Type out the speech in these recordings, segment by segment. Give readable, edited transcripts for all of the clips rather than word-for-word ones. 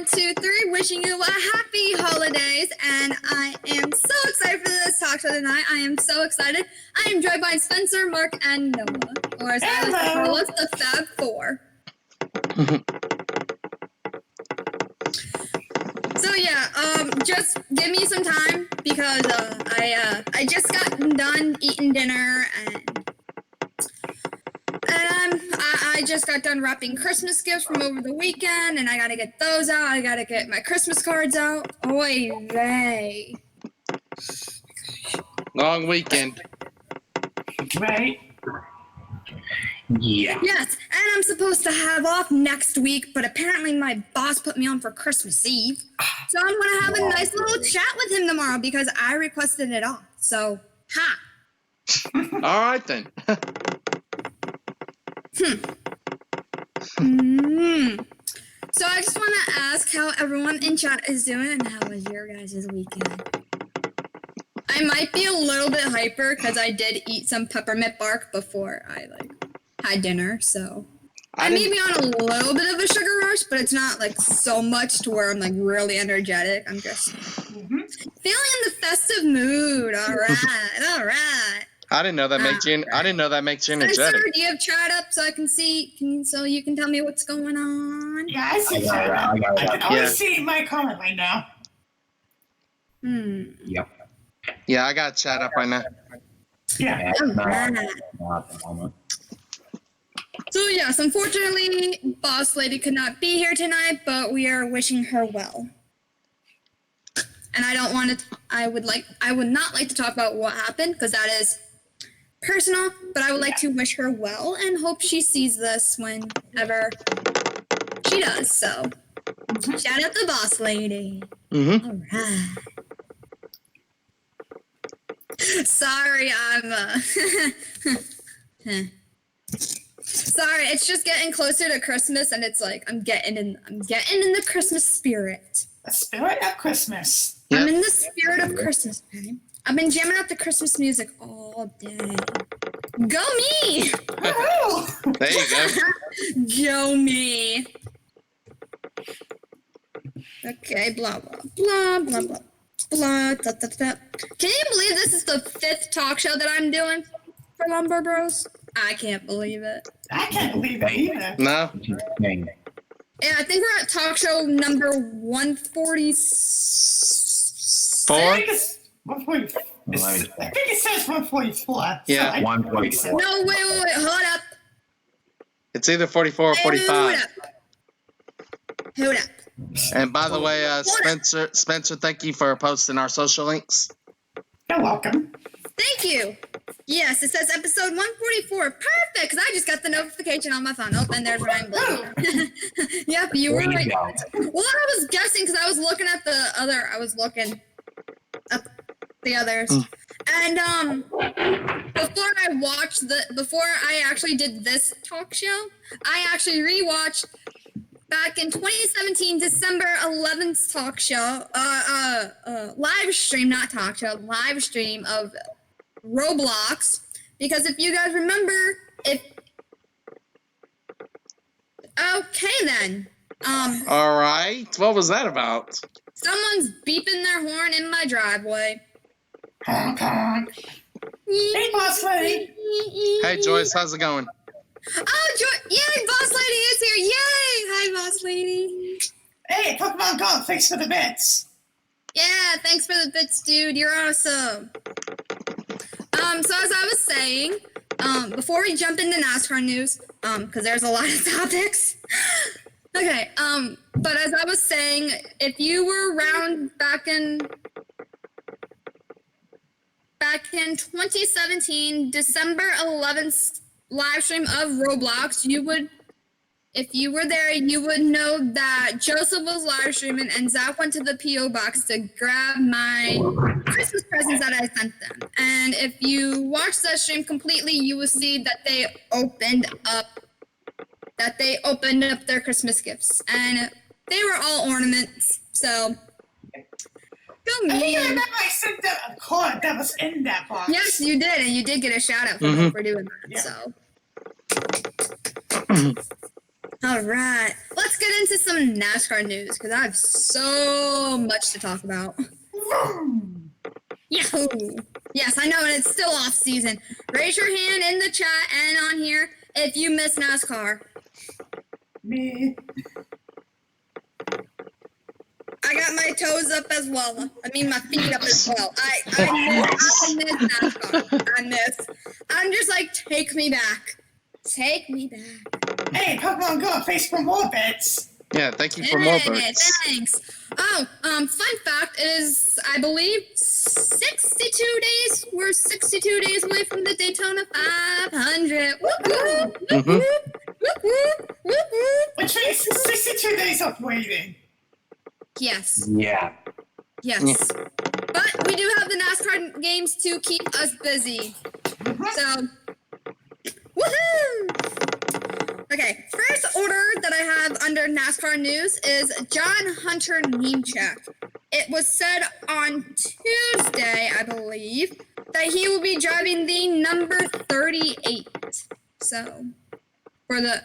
AllyGator123 wishing you a happy holidays, and I am so excited for this talk show tonight. I am so excited. I am joined by Spencer, Mark, and Noah, or as I like to call us, the Fab Four. So yeah, just give me some time because I just got done eating dinner and I just got done wrapping Christmas gifts from over the weekend, and I gotta get those out. I gotta get my Christmas cards out. Oy vey. Long weekend. Right? Yeah. Yes, and I'm supposed to have off next week, but apparently my boss put me on for Christmas Eve. So I'm gonna have a nice little chat with him tomorrow because I requested it off. So, ha. All right then. So I just want to ask how everyone in chat is doing and how was your guys' weekend? I might be a little bit hyper because I did eat some peppermint bark before I had dinner, so I may be on a little bit of a sugar rush, but it's not so much to where I'm really energetic. I'm just feeling the festive mood. All right. I didn't know that makes you. I didn't know that makes you energetic. Spencer, do you have chat up so I can see? So you can tell me what's going on? Yeah, I see chat up. I can only see my comment right now. Yep. Yeah, I got chat up right now. Yeah. So yes, unfortunately, Boss Lady could not be here tonight, but we are wishing her well. And I don't want to. I would not like to talk about what happened because that is personal. But I would like to wish her well and hope she sees this whenever she does. So, shout out to Boss Lady. All right. Sorry, I'm. Sorry, it's just getting closer to Christmas, and it's I'm getting in the Christmas spirit. The spirit of Christmas. Yep. I'm in the spirit of Christmas, man. I've been jamming out the Christmas music all day. Go me! There you go. Go me. Okay, blah, blah, blah, blah, blah, blah, da, da, da. Can you believe this is the 5th talk show that I'm doing for Lombard Bros? I can't believe it. I can't believe it either. No. Yeah, I think we're at talk show number 146. Four? I think it's 144. I think it says 144. Yeah, so 144. No, wait, hold up. It's either 44 or 45. Hold up. And by the way, Spencer, thank you for posting our social links. You're welcome. Thank you. Yes, it says episode 144. Perfect, because I just got the notification on my phone. Oh, and there's Ryan Blake. Yep, you were right. Well, I was guessing because I was looking at the other. I was looking at the others. And before I actually did this talk show, I actually rewatched back in 2017, December 11th talk show, live stream, not talk show, live stream of Roblox, because if you guys remember, okay then. All right. What was that about? Someone's beeping their horn in my driveway. Honk, honk. Hey, Boss Lady. Hey, Joyce, how's it going? Oh, yay, Boss Lady is here. Yay. Hi, Boss Lady. Hey, Pokemon Go, thanks for the bits. Yeah, thanks for the bits, dude. You're awesome. So as I was saying, before we jump into NASCAR news, because there's a lot of topics. Okay, but as I was saying, if you were around back in 2017, December 11th live stream of Roblox, if you were there, you would know that Joseph was live streaming and Zach went to the P.O. box to grab my Christmas presents that I sent them. And if you watch that stream completely, you will see that they opened up their Christmas gifts. And they were all ornaments. So, go me. I think I remember I sent them a card that was in that box. Yes, you did. And you did get a shout out for doing that. Yeah. So. All right, let's get into some NASCAR news because I have so much to talk about. Yahoo! Yes, I know, and it's still off season. Raise your hand in the chat and on here if you miss NASCAR. Me. I got my toes up as well. I mean, my feet up as well. I miss NASCAR. I miss. I'm just like, take me back. Take me back. Hey, Pokemon Go, place for more bets. Yeah, thank you for more bets. Thanks. Oh, fun fact is, I believe 62 days. We're 62 days away from the Daytona 500. Whoop, whoop, whoop, whoop, whoop, whoop, whoop, whoop. Which means 62 days of waiting. Yes. Yeah. Yes. But we do have the NASCAR games to keep us busy. So, woohoo! Okay, first order that I have under NASCAR news is John Hunter Nemechek. It was said on Tuesday, I believe, that he will be driving the number 38. So, for the...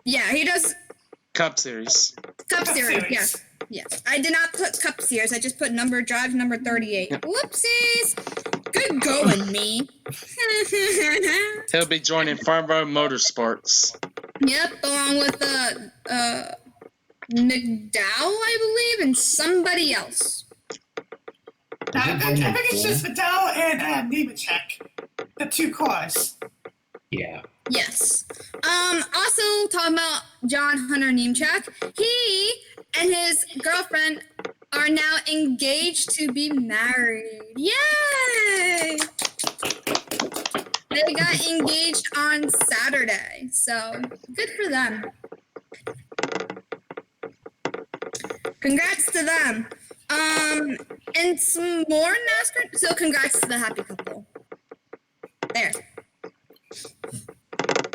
Yeah, he does... Cup Series. Cup Series, yes. Yes. I did not put Cup Series. I just put drive number 38. Yep. Whoopsies. Good going, me. He'll be joining Farm Road Motorsports. Yep, along with McDowell, I believe, and somebody else. I think it's just Vidal and Nemechek, the two cars. Yeah. Yes. Also talking about John Hunter Nemechek, he and his girlfriend are now engaged to be married. Yay! They got engaged on Saturday, so good for them. Congrats to them. And some more NASCAR. So congrats to the happy couple. There.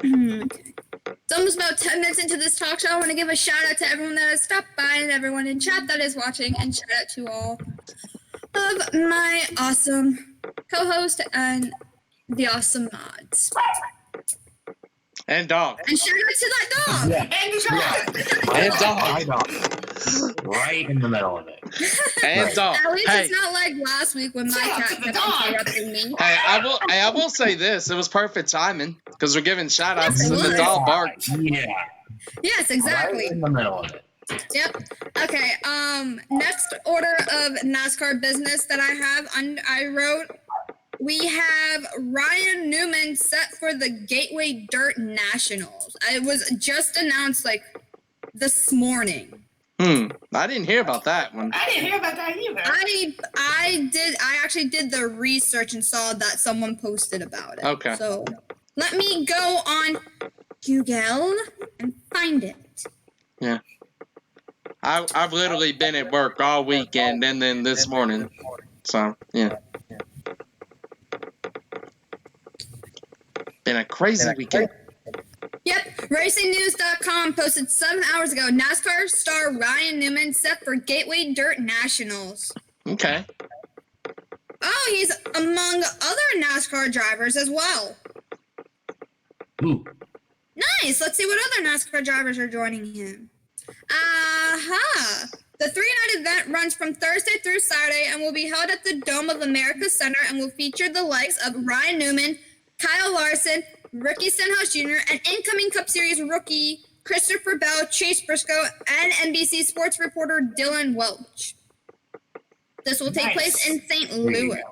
Okay. It's almost about 10 minutes into this talk show. I want to give a shout out to everyone that has stopped by and everyone in chat that is watching, and shout out to all of my awesome co-host and the awesome mods. And dog. And shout out to that dog. Yeah. And dog. My dog. Right in the middle of it. And dog. At least Hey, it's not like last week when my cat kept interrupting me. hey, I will say this. It was perfect timing because we're giving shout outs Yes, to it the was. dog bark. Yeah. Yes, exactly. Right in the middle of it. Yep. Okay. Next order of NASCAR business that I wrote. We have Ryan Newman set for the Gateway Dirt Nationals. It was just announced like this morning. I didn't hear about that one. I didn't hear about that either. I actually did the research and saw that someone posted about it. Okay. So let me go on Google and find it. Yeah. I've literally been at work all weekend and then this morning. So, yeah. Been a crazy weekend. Yep, RacingNews.com posted 7 hours ago. NASCAR star Ryan Newman set for Gateway Dirt Nationals. Okay. Oh, he's among other NASCAR drivers as well. Ooh. Nice. Let's see what other NASCAR drivers are joining him. Aha. The 3-night event runs from Thursday through Saturday and will be held at the Dome of America Center and will feature the likes of Ryan Newman, Kyle Larson, Ricky Stenhouse Jr., and incoming Cup Series rookie Christopher Bell, Chase Briscoe, and NBC sports reporter Dylan Welch. This will take place in St. Louis.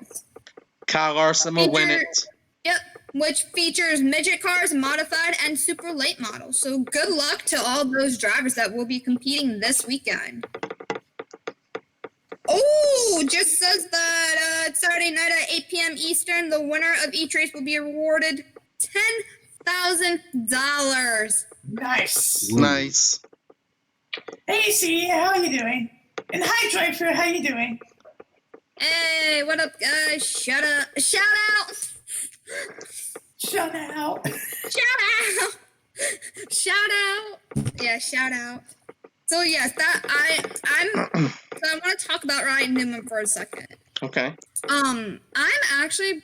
Kyle Larson will win it. Yep, which features midget cars, modified, and super late models. So good luck to all those drivers that will be competing this weekend. Oh, just says that Saturday night at 8 p.m. Eastern, the winner of each race will be awarded $10,000. Nice. Nice. Hey, C, how are you doing? And hi, Driver, how you doing? Hey, what up, guys? Shout out. Shout out. Shout out. Shout out. Yeah, shout out. So yes, I want to talk about Ryan Newman for a second. Okay. I'm actually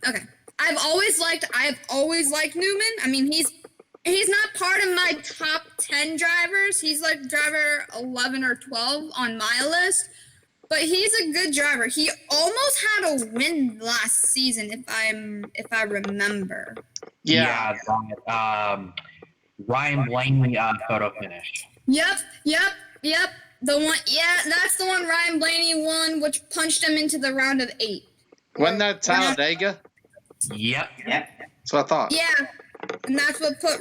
okay. I've always liked Newman. I mean, he's not part of my top 10 drivers. He's like driver 11 or 12 on my list. But he's a good driver. He almost had a win last season, if I remember. Yeah. Ryan Blaney photo finish. Yep. The one, yeah, that's the one Ryan Blaney won, which punched him into the round of 8. Wasn't that Talladega? Yep. That's what I thought. Yeah, and that's what put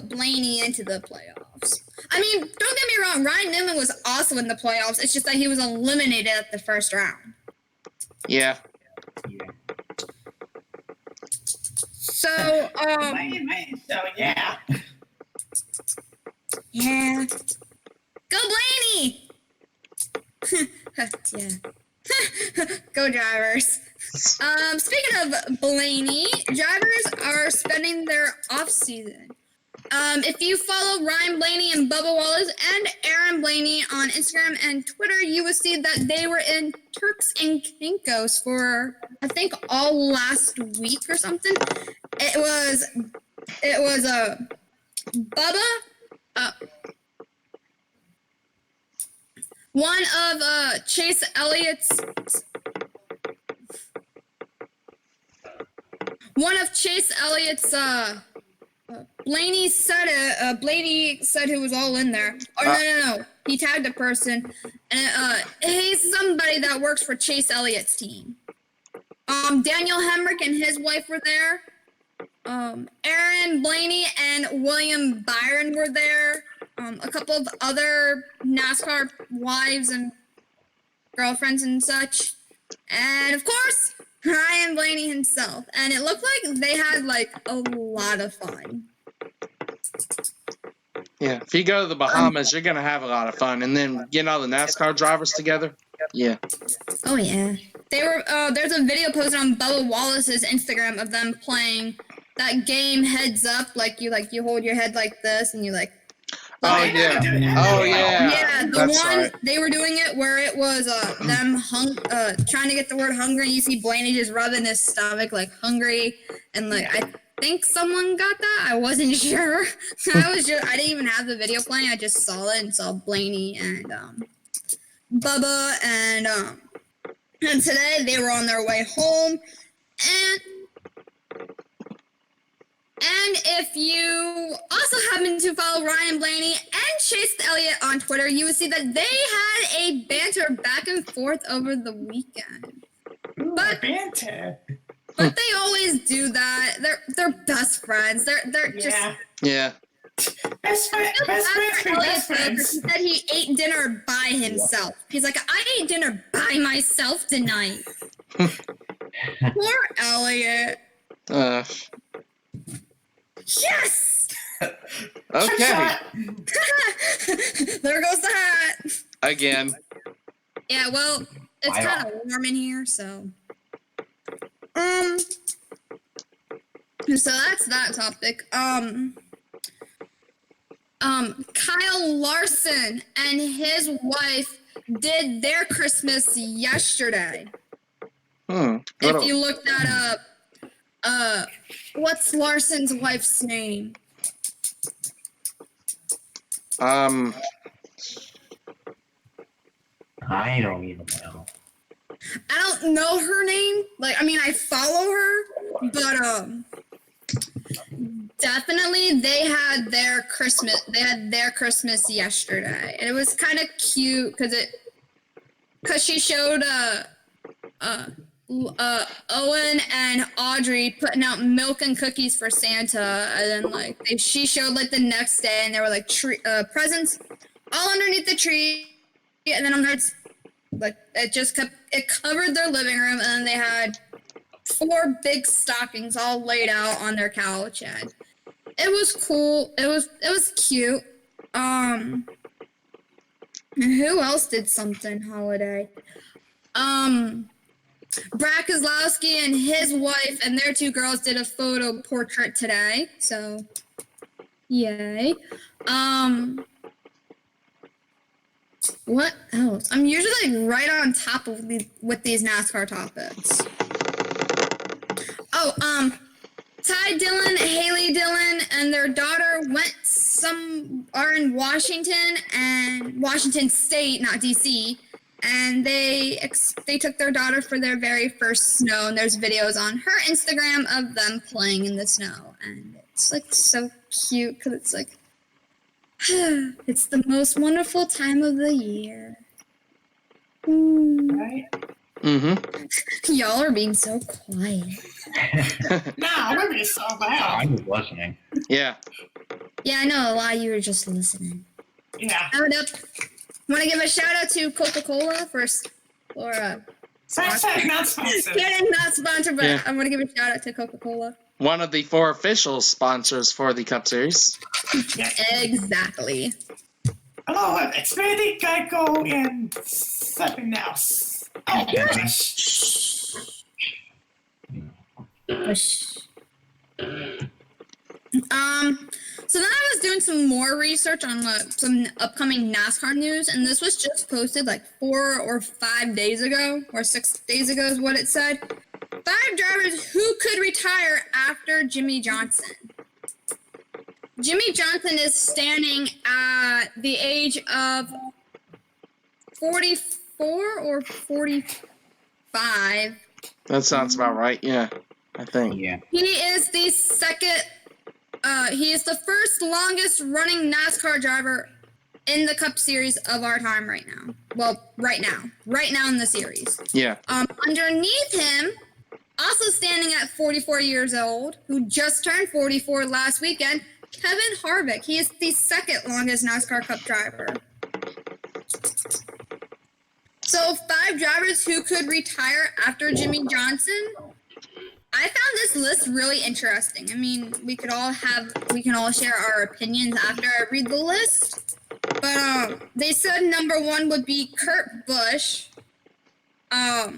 Blaney into the playoffs. I mean, don't get me wrong, Ryan Newman was also in the playoffs. It's just that he was eliminated at the first round. Yeah. So, yeah. Yeah. Go Blaney! Yeah. Go drivers. Speaking of Blaney, drivers are spending their off season. If you follow Ryan Blaney and Bubba Wallace and Aaron Blaney on Instagram and Twitter, you will see that they were in Turks and Caicos for, I think, all last week or something. It was Bubba, one of Chase Elliott's Blaney said who was all in there. Oh no. He tagged a person, and he's somebody that works for Chase Elliott's team. Daniel Hemrick and his wife were there. Aaron Blaney and William Byron were there. A couple of other NASCAR wives and girlfriends and such. And of course, Ryan Blaney himself. And it looked like they had like a lot of fun. Yeah. If you go to the Bahamas, you're going to have a lot of fun. And then getting all the NASCAR drivers together. Yeah. Oh, yeah. They were. There's a video posted on Bubba Wallace's Instagram of them playing that game Heads Up. Like you hold your head like this and you like. Oh, yeah. Oh, yeah. Yeah, the That's one right. they were doing it where it was them trying to get the word hungry, and you see Blaney just rubbing his stomach like hungry, and like I think someone got that. I wasn't sure. I didn't even have the video playing. I just saw it and saw Blaney and Bubba and today they were on their way home, and if you also happen to follow Ryan Blaney and Chase Elliott on Twitter, you will see that they had a banter back and forth over the weekend. But Banter. But they always do that. They're best friends. They're just Yeah. Best friends. He said he ate dinner by himself. He's like, I ate dinner by myself tonight. Poor Elliot. Yes! Okay. There goes the hat. Again. Yeah, well, it's kind of warm in here, so. So that's that topic. Kyle Larson and his wife did their Christmas yesterday. If you look that up, what's Larson's wife's name? I don't even know. I don't know her name. Like, I mean, I follow her, but definitely they had their Christmas. They had their Christmas yesterday, and it was kind of cute because she showed Owen and Audrey putting out milk and cookies for Santa, and then she showed the next day, and there were presents all underneath the tree, and then it covered their living room, and then they had 4 big stockings all laid out on their couch, and it was cool. It was cute. Who else did something holiday? Brad Kozlowski and his wife and their 2 girls did a photo portrait today, so yay. What else? I'm usually right on top with these NASCAR topics. Oh, Ty Dillon, Haley Dillon, and their daughter are in Washington State, not DC, and they took their daughter for their very first snow, and there's videos on her Instagram of them playing in the snow, and it's like so cute because it's like it's the most wonderful time of the year. Right? Y'all are being so quiet. No, we're being so loud. I was listening. Yeah. Yeah, I know a lot of you are just listening. Yeah. Want to give a shout out to Coca-Cola for Hashtag not sponsored. yeah, not sponsored, but Yeah. I want to give a shout out to Coca-Cola. One of the 4 official sponsors for the Cup Series. Yeah. Exactly. Hello, Xfinity, Geico, and something else. Oh, gosh. So then I was doing some more research on some upcoming NASCAR news, and this was just posted like 4 or 5 days ago, or 6 days ago is what it said. 5 drivers who could retire after Jimmy Johnson. Jimmy Johnson is standing at the age of 44 or 45. That sounds about right. Yeah, I think. Yeah. He is the first longest running NASCAR driver in the Cup Series of our time right now. Well, right now in the series. Yeah. Underneath him, also standing at 44 years old, who just turned 44 last weekend, Kevin Harvick. He is the second longest NASCAR Cup driver. So 5 drivers who could retire after Jimmy Johnson. I found this list really interesting. I mean, we can all share our opinions after I read the list. But they said number 1 would be Kurt Busch. But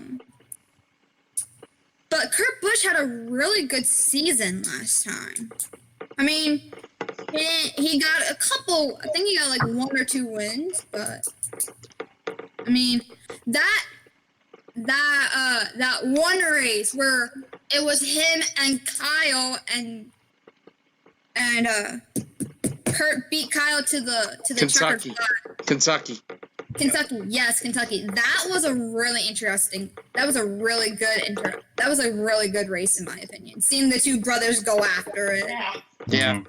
Kurt Busch had a really good season last time. I mean, he got a couple. I think he got like 1 or 2 wins, but I mean that one race where it was him and Kyle and Kurt beat Kyle to the Kentucky. Kentucky. Kentucky, yes, Kentucky. That was a really good race in my opinion. Seeing the 2 brothers go after it. Yeah. Yeah.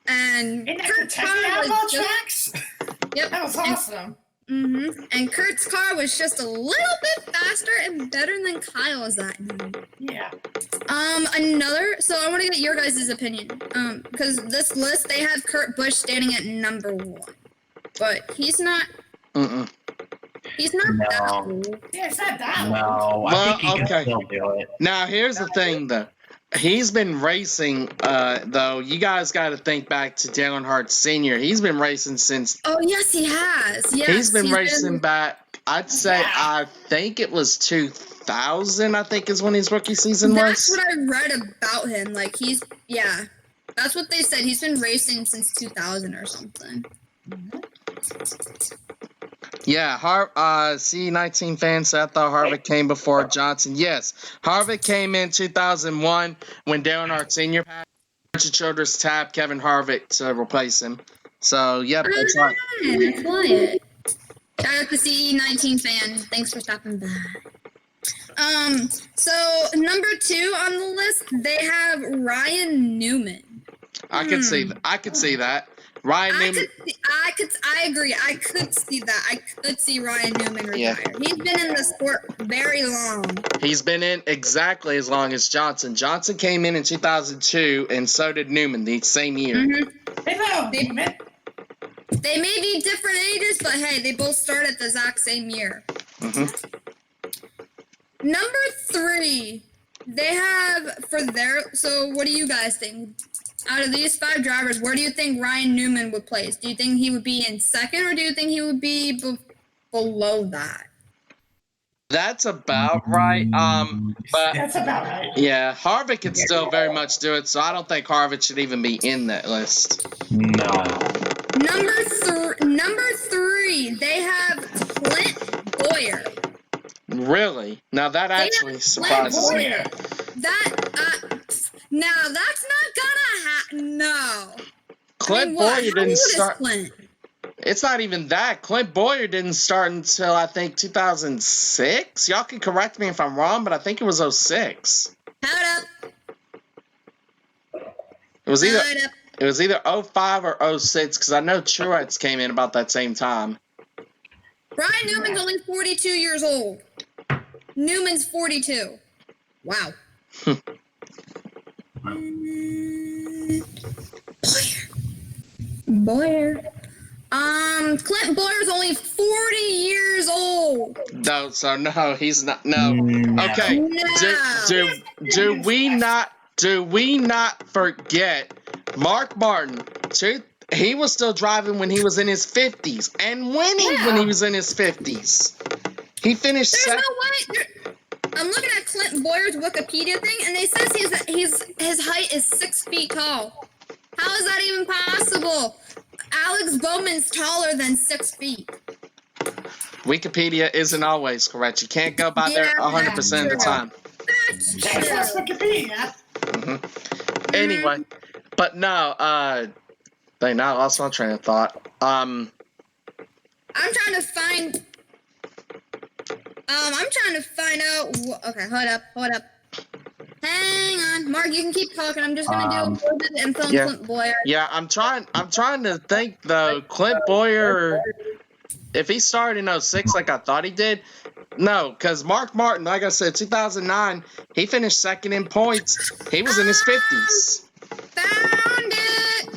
And Isn't that Kurt's Kentucky car outlaw was just, tracks? yep. That was awesome. And Kurt's car was just a little bit faster and better than Kyle's that night. Yeah. So I want to get your guys' opinion. Because this list, they have Kurt Busch standing at number 1. But he's not. He's not that old. Yeah, it's not that No, Well, I think he okay. can still do it. Now, here's the thing, though. He's been racing, though. You guys got to think back to Dale Earnhardt Sr. He's been racing since. Oh, yes, he has. Yes, He's been racing back, I'd say, Yeah. I think it was 2000, I think is when his rookie season That's was. what I read about him. Like, that's what they said. He's been racing since 2000 or something. Yeah, C19 fan said I thought Harvick came before Johnson. Yes, Harvick came in 2001 when Dale Earnhardt Sr. passed. Richard Childress tapped Kevin Harvick to replace him. So, yep, that's right. Quiet. Shout out to CE19 fan. Thanks for stopping by. So number 2 on the list, they have Ryan Newman. I could see that. Ryan Newman. I agree. I could see that. I could see Ryan Newman retire. Yeah. He's been in the sport very long. He's been in exactly as long as Johnson. Johnson came in 2002, and so did Newman the same year. They may be different ages, but hey, they both start at the exact same year. Number 3, they have so what do you guys think? Out of these 5 drivers, where do you think Ryan Newman would place? Do you think he would be in second, or do you think he would be below that? That's about right. But That's about right. yeah, Harvick could still very much do it, so I don't think Harvick should even be in that list. No. Number 3, they have Clint Bowyer. Really? Now that actually surprises me. Now that's not gonna happen. No. Clint what? Boyer How didn't old is start. Clint? It's not even that. Clint Boyer didn't start until I think 2006. Y'all can correct me if I'm wrong, but I think it was 06. Hold up. It was either Hold up. it was either 05 or 06 because I know Truex came in about that same time. Brian Newman's only 42 years old. Newman's 42. Wow. Boyer. Clint Boyer's only 40 years old. No, so no, he's not. No. No. Okay. No. Do we not forget Mark Martin? He was still driving when he was in his 50s and winning when he was in his 50s. He finished There's second. no way. I'm looking at Clint Boyer's Wikipedia thing, and they says his height is 6 feet tall. How is that even possible? Alex Bowman's taller than 6 feet. Wikipedia isn't always correct. You can't go by there 100% of the time. That's That's true. Wikipedia. Anyway, but no, dang, now I lost my train of thought. I'm trying to find. I'm trying to find out. Okay, hold up. Hang on, Mark. You can keep talking. I'm just gonna do a little bit of info on Clint Boyer. Yeah, I'm trying to think though. Clint Boyer, if he started in 06 like I thought he did, no, because Mark Martin, like I said, 2009, he finished second in points. He was in his 50s. Found it.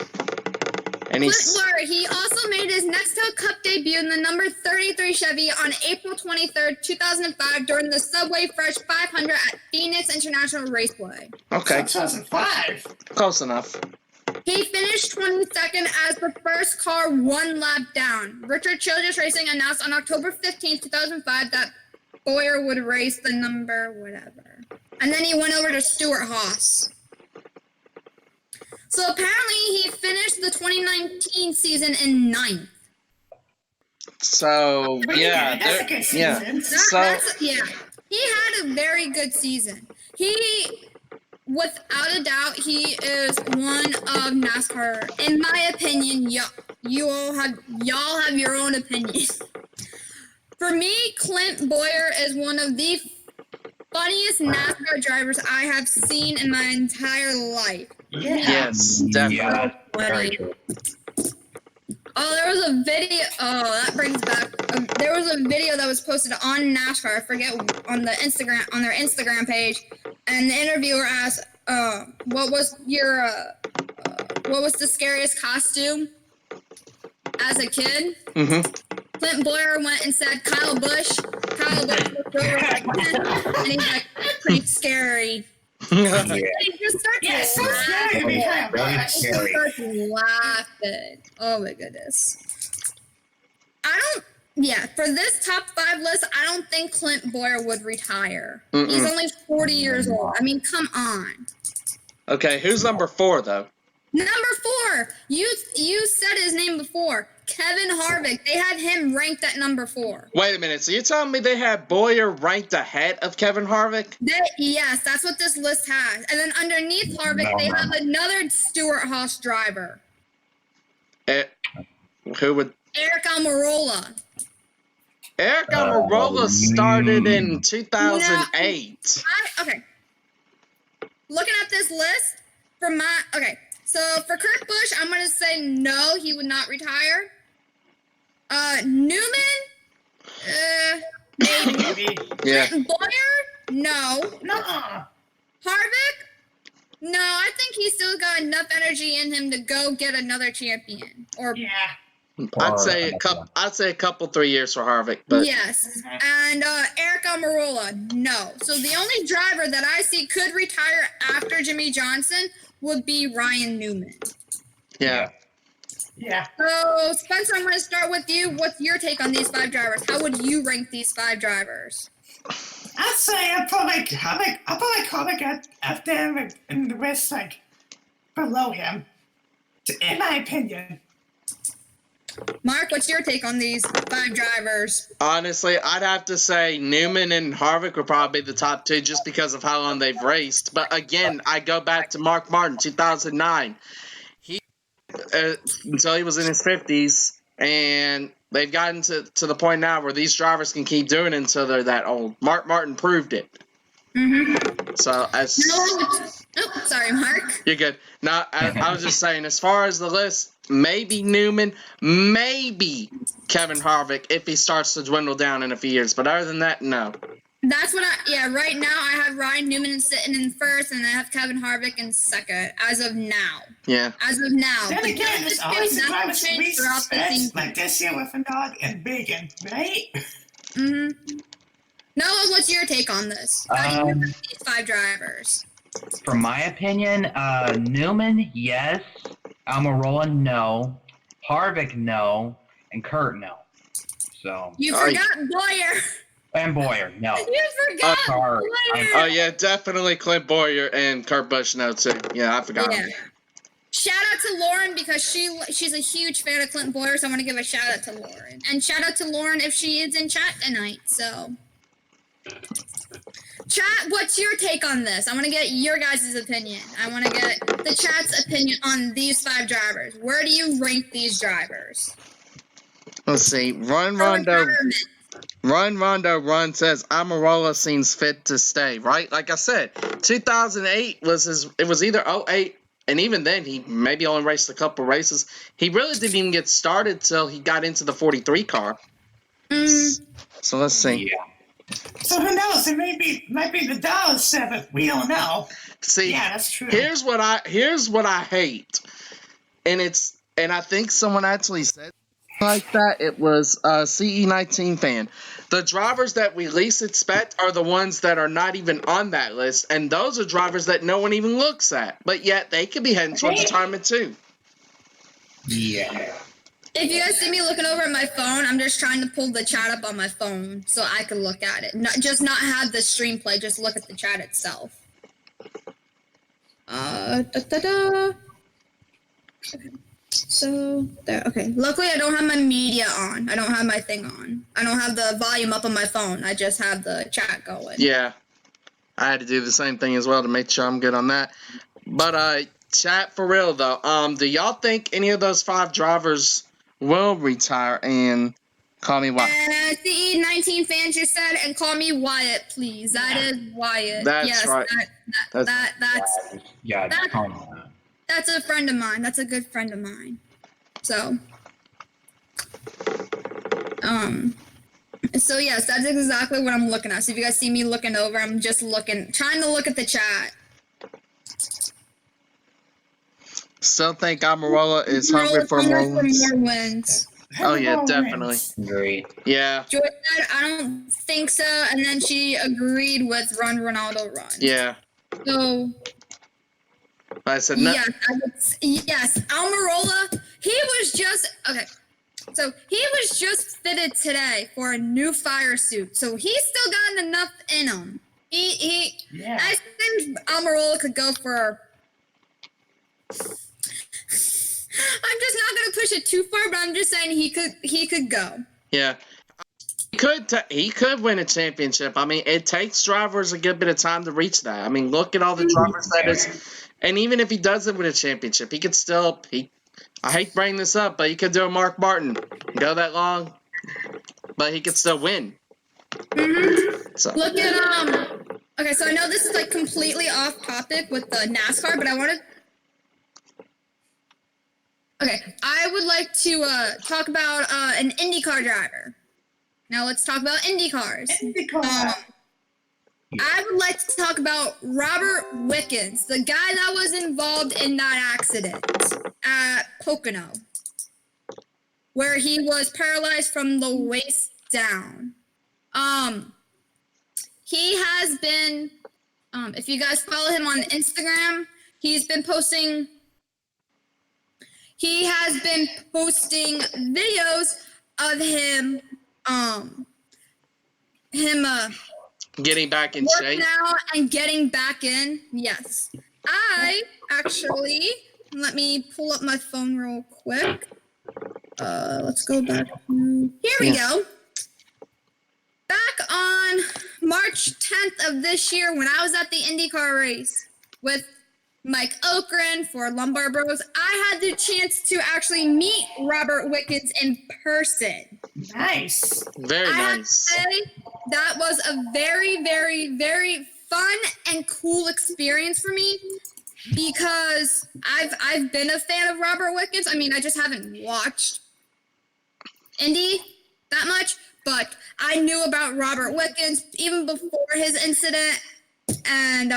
And Clint Boyer, he also made his Nextel Cup debut in the number 33 Chevy on April 23rd, 2005 during the Subway Fresh 500 at Phoenix International Raceway. Okay, 2005. close enough. He finished 22nd as the first car one lap down. Richard Childress Racing announced on October 15th, 2005 that Boyer would race the number whatever. And then he went over to Stuart Haas. So apparently he finished the 2019 season in 9th. So yeah, That's a good yeah. season. He had a very good season. Without a doubt, he is one of NASCAR. In my opinion, y'all have your own opinion. For me, Clint Boyer is one of the funniest NASCAR drivers I have seen in my entire life. Yeah. Yes, definitely. Yeah, very true. Oh, there was a video. Oh, that brings back. There was a video that was posted on NASCAR. I forget on their Instagram page, and the interviewer asked, "What was the scariest costume as a kid?" Mm-hmm. Clint Boyer went and said, "Kyle Busch." Kyle Busch looked over like, and he's like, "Pretty scary." Yeah. He just starts Yeah, so scary to be kind of Very much. scary. starts laughing. Oh my goodness. For this top 5 list, I don't think Clint Boyer would retire. Mm-mm. He's only 40 years old. I mean, come on. Okay, who's number 4 though? Number 4, you said his name before. Kevin Harvick. They had him ranked at number 4. Wait a minute. So you're telling me they had Boyer ranked ahead of Kevin Harvick? Yes, that's what this list has. And then underneath Harvick, they have another Stuart Haas driver. Who would? Eric Almirola. Eric Almirola started in 2008. Okay. Looking at this list, so for Kurt Busch, I'm going to say no, he would not retire. Newman? Maybe. Yeah. Boyer? No. Nuh-uh. Harvick? No, I think he's still got enough energy in him to go get another champion. Yeah. I'd say a couple 3 years for Harvick, but Yes. And Eric Almirola, no. So the only driver that I see could retire after Jimmy Johnson would be Ryan Newman. yeah. Yeah. So Spencer, I'm going to start with you. What's your take on these 5 drivers? How would you rank these 5 drivers? I'd say I'll probably get up there in the list, like, below him. In my opinion. Mark, what's your take on these 5 drivers? Honestly, I'd have to say Newman and Harvick would probably be the top 2 just because of how long they've raced. But again, I go back to Mark Martin, 2009. He until he was in his 50s, and they've gotten to the point now where these drivers can keep doing it until they're that old. Mark Martin proved it. So as sorry, Mark. You're good. Now, I was just saying, as far as the list, maybe Newman, maybe Kevin Harvick if he starts to dwindle down in a few years. But other than that, no. That's what right now I have Ryan Newman sitting in first, and I have Kevin Harvick in second, as of now. Yeah. As of now. Then again, there's always the drivers who reach throughout the season. like this year with Nod and Biggin, right? Noah, what's your take on this? How do you feel about these 5 drivers? From my opinion, Newman, yes. Almirola, no. Harvick, no. And Kurt, no. So. You forgot Boyer. And Boyer, no. You forgot Boyer. Oh, yeah, definitely Clint Boyer and Kurt Busch, no, too. Yeah, I forgot him. Shout out to Lauren because she's a huge fan of Clint Boyer, so I want to give a shout out to Lauren. And shout out to Lauren if she is in chat tonight, so. Chat, what's your take on this? I want to get your guys' opinion. I want to get the chat's opinion on these 5 drivers. Where do you rank these drivers? Let's see. Run Rondo says Almirola seems fit to stay, right? Like I said, 2008 it was either 08, and even then he maybe only raced a couple races. He really didn't even get started till he got into the 43 car. So let's see. Yeah. So who knows? It might be the Dallas 7th. We don't know. See, yeah, that's true. Here's what I hate, and I think someone actually said like that. It was CE19 fan. The drivers that we least expect are the ones that are not even on that list, and those are drivers that no one even looks at. But yet they could be heading towards retirement too. Yeah. If you guys see me looking over at my phone, I'm just trying to pull the chat up on my phone so I can look at it. Not have the stream play, just look at the chat itself. Okay. So, there, okay. Luckily, I don't have my media on. I don't have my thing on. I don't have the volume up on my phone. I just have the chat going. Yeah. I had to do the same thing as well to make sure I'm good on that. But, chat for real, though. Do y'all think any of those 5 drivers will retire and call me Wyatt? CE19 fans just said, and call me Wyatt, please. That is Wyatt. That's yes, right. That's a friend of mine. That's a good friend of mine. So, so yes, that's exactly what I'm looking at. So if you guys see me looking over, I'm just trying to look at the chat. Still think Almirola is hungry for more wins. Oh, yeah, definitely. Great. Yeah. Joy said, I don't think so, and then she agreed with Run Ronaldo Run. Yeah. So, I said no. Yes, Almirola, he was just fitted today for a new fire suit, so he's still got enough in him. I think Almirola could go for. I'm just not gonna push it too far, but I'm just saying he could go. Yeah. He could win a championship. I mean, it takes drivers a good bit of time to reach that. I mean, look at all the drivers that is, and even if he doesn't win a championship, he could still. I hate bringing this up, but he could do a Mark Martin, go that long, but he could still win. So. Look at Okay, so I know this is like completely off topic with the NASCAR, but I wanted. Okay, I would like to talk about an IndyCar driver. Now let's talk about IndyCars. I would like to talk about Robert Wickens, the guy that was involved in that accident at Pocono, where he was paralyzed from the waist down. He has been, if you guys follow him on Instagram, he has been posting videos of him getting back in shape now and getting back in. Yes, I actually let me pull up my phone real quick. let's go back. Here we go. Back on March 10th of this year, when I was at the IndyCar race with Mike Okren for Lombard Bros, I had the chance to actually meet Robert Wickens in person. Nice. Very I have to nice. say, that was a very, very, very fun and cool experience for me because I've been a fan of Robert Wickens. I mean, I just haven't watched Indy that much, but I knew about Robert Wickens even before his incident, and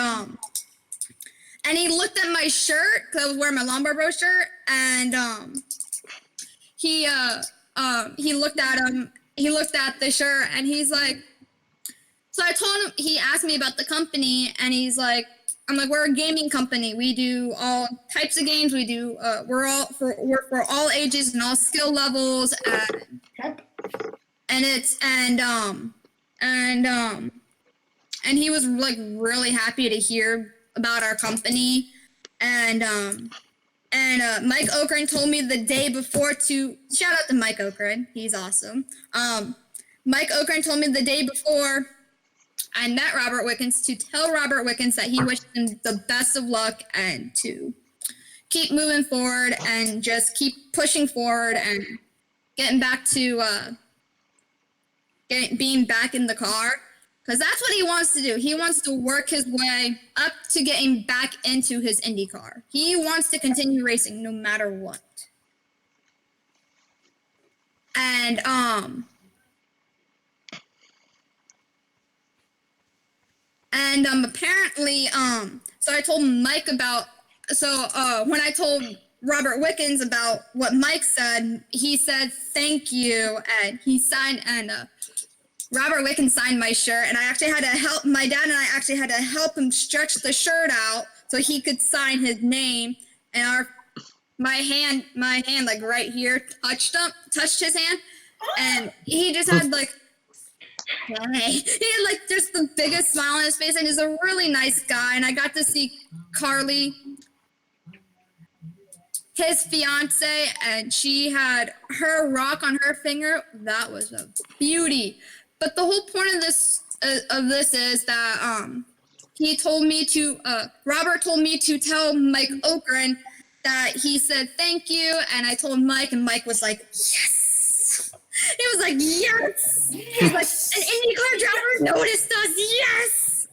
he looked at my shirt because I was wearing my Lombard Bro shirt, and he looked at the shirt, and he's like, so I told him, he asked me about the company, and he's like, I'm like, we're a gaming company. We do all types of games. We do, we're for all ages and all skill levels, and he was like really happy to hear about our company, and Mike Okren told me the day before to shout out to Mike Okren. He's awesome. Mike Okren told me the day before I met Robert Wickens to tell Robert Wickens that he wished him the best of luck and to keep moving forward and just keep pushing forward and getting back to being back in the car, because that's what he wants to do. He wants to work his way up to getting back into his Indy car. He wants to continue racing no matter what. And apparently, so I told Mike about, when I told Robert Wickens about what Mike said, he said, thank you, and he signed, and Robert Wickens signed my shirt, and I actually had to help, my dad and I actually had to help him stretch the shirt out so he could sign his name, and my hand, like right here, touched his hand, and he just had like, he had like just the biggest smile on his face, and he's a really nice guy, and I got to see Carly, his fiance, and she had her rock on her finger. That was a beauty. But the whole point of this is that he told me to Robert told me to tell Mike Okren that he said thank you, and I told Mike, and Mike was like, yes. He was like, yes. He was like, an IndyCar driver noticed us, yes.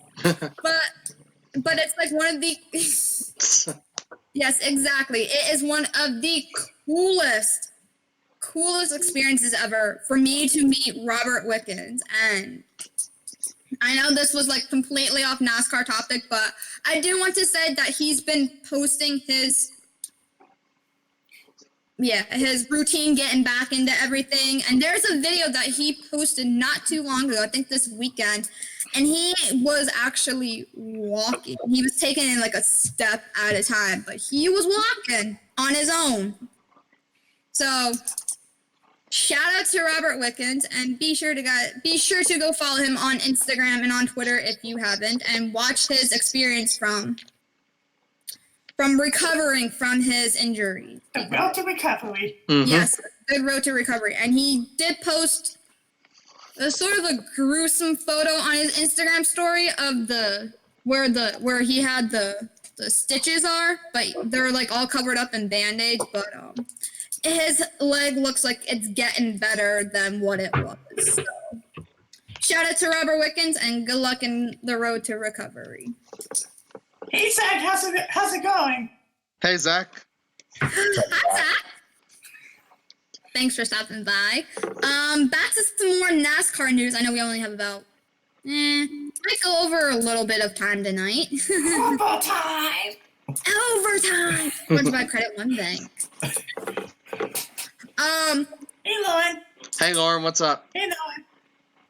But it's like one of the yes, exactly. It is one of the coolest experiences ever for me to meet Robert Wickens. And I know this was like completely off NASCAR topic, but I do want to say that he's been posting his routine, getting back into everything. And there's a video that he posted not too long ago, I think this weekend, and he was actually walking. He was taking it like a step at a time, but he was walking on his own. So shout out to Robert Wickens, and be sure to go follow him on Instagram and on Twitter if you haven't, and watch his experience from recovering from his injury. The road to recovery. Mm-hmm. Yes, good road to recovery. And he did post a sort of a gruesome photo on his Instagram story of where he had the stitches are, but they're like all covered up in Band-Aids, but his leg looks like it's getting better than what it was. So shout out to Robert Wickens, and good luck in the road to recovery. Hey, Zach, how's it going? Hey, Zach. Hi, Zach. Thanks for stopping by. Back to some more NASCAR news. I know we only have about, might go over a little bit of time tonight. Overtime! Overtime! What's my credit one thing? Hey, Lauren. Hey, Lauren, what's up? Hey, Lauren.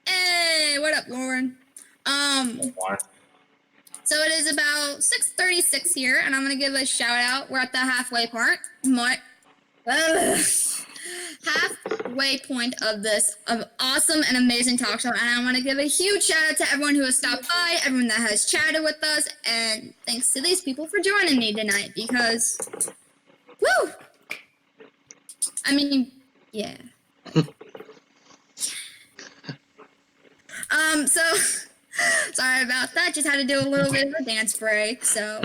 Hey, what up, Lauren? So it is about 6:36 here, and I'm gonna give a shout out. We're at the halfway point of this awesome and amazing talk show, and I want to give a huge shout out to everyone who has stopped by, everyone that has chatted with us, and thanks to these people for joining me tonight, because, woo! I mean, Yeah. So sorry about that. Just had to do a little bit of a dance break. So,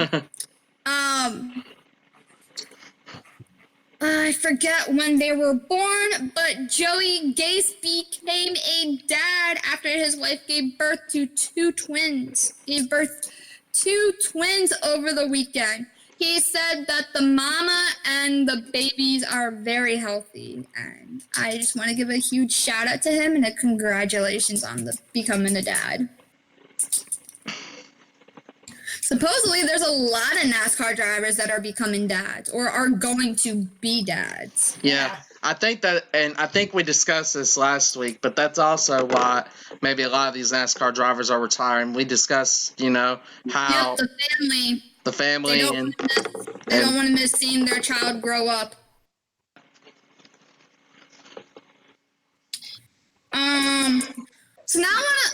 I forget when they were born, but Joey Gase became a dad after his wife gave birth to 2 twins. Gave birth 2 twins over the weekend. He said that the mama and the babies are very healthy, and I just want to give a huge shout out to him and a congratulations on becoming a dad. Supposedly, there's a lot of NASCAR drivers that are becoming dads or are going to be dads. Yeah, I think that, and I think we discussed this last week, but that's also why maybe a lot of these NASCAR drivers are retiring. We discussed, how Yep, the family. They don't want to miss seeing their child grow up. So now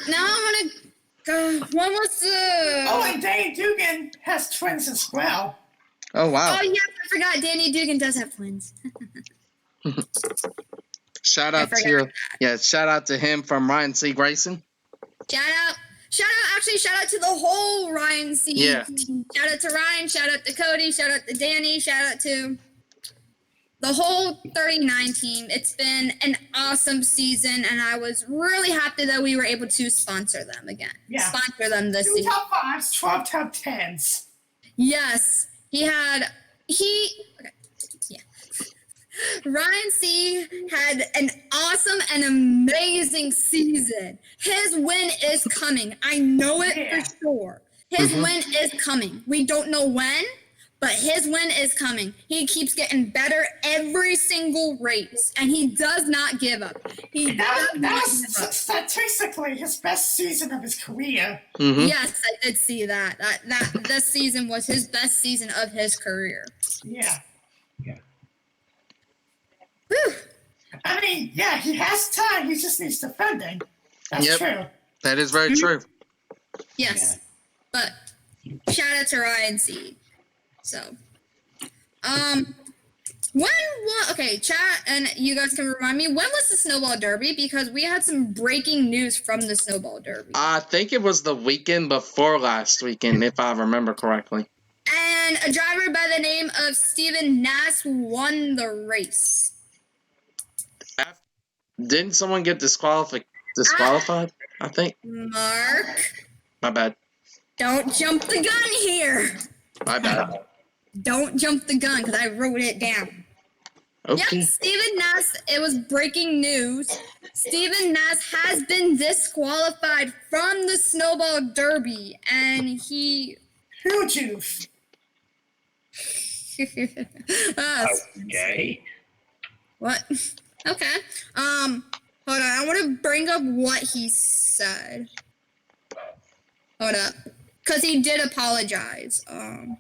I want to go. When was the? Oh, and Danny Dugan has twins as well. Oh wow! Oh yeah, I forgot. Danny Dugan does have twins. Shout out to him from Ryan C. Grayson. Shout out to the whole Ryan C. Yeah. Shout out to Ryan. Shout out to Cody. Shout out to Danny. Shout out to the whole 39 team. It's been an awesome season, and I was really happy that we were able to sponsor them again. Yeah. Sponsor them this 2 season. top 5s, 12 top 10s. Yes. Ryan C. had an awesome and amazing season. His win is coming. I know it for sure. His win is coming. We don't know when, but his win is coming. He keeps getting better every single race, and he does not give up. That was statistically his best season of his career. Mm-hmm. Yes, I did see that. That this season was his best season of his career. Yeah. Whew. I mean, yeah, he has time. He just needs defending. That's true. That is very true. Yes. But shout out to Ryan C. So, chat, and you guys can remind me, when was the Snowball Derby? Because we had some breaking news from the Snowball Derby. I think it was the weekend before last weekend, if I remember correctly. And a driver by the name of Steven Nass won the race. Didn't someone get disqualified? I think. Mark. My bad. Don't jump the gun here. My bad. Don't jump the gun, because I wrote it down. Okay. Yep, Steven Nass, it was breaking news. Steven Nass has been disqualified from the Snowball Derby, and he... Huge. Okay. What? Okay. Hold on. I want to bring up what he said. Hold up. Because he did apologize. Let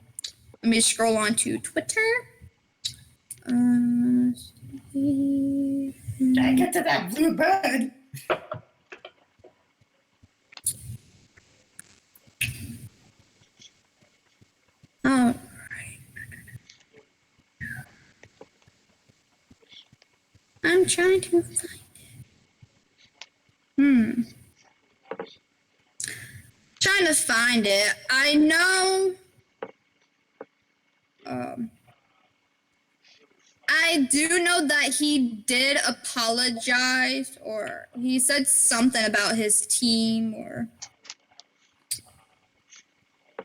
me scroll on to Twitter. Gotta get to that blue bird. All right. I'm trying to find it. Trying to find it. I know. I do know that he did apologize, or he said something about his team, or